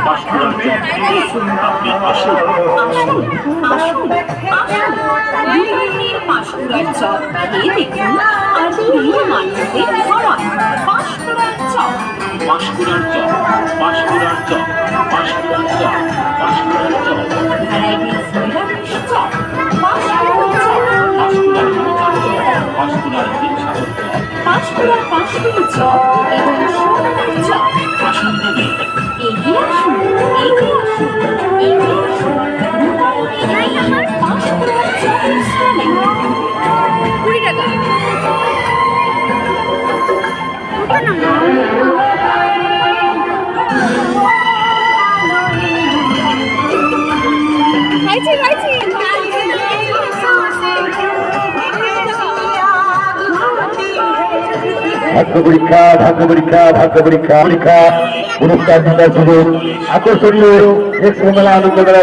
আপনি আসুন আসুন আসুন পাঁশকুড়ার চপ খেয়ে দেখুন আর প্রিয় মানুষদের খাওয়ান। পাঁশকুড়ার চপ, পাঁশকুড়ার চপ, পাঁশকুড়ার চপ, পাঁশকুড়ার চপ, পাঁশকুড়ার চপ, ভ্যারাইটিস নিরামিষ চপ, পাঁশকুড়ার চপ, পাঁশকুড়ার পাঁশকুড়ার বিখ্যাত চপ, পাঁশকুড়ার পাঁশকুড়ি চপ এবং সোনার চপ। আসুন দেবে এগিয়ে আসুন, এগিয়ে আসুন, এগিয়ে আসুন। আমার পাঁশকুড়ার চপ স্টলে 20 টাকা। খাইছি খাইছি ভাগ্য পরীক্ষা ভাগ্য পরীক্ষা ভাগ্য পরীক্ষা পরীক্ষা পুরস্কার জেতার সুযোগ আকর্ষণীয় মেলা আনন্দ মেলা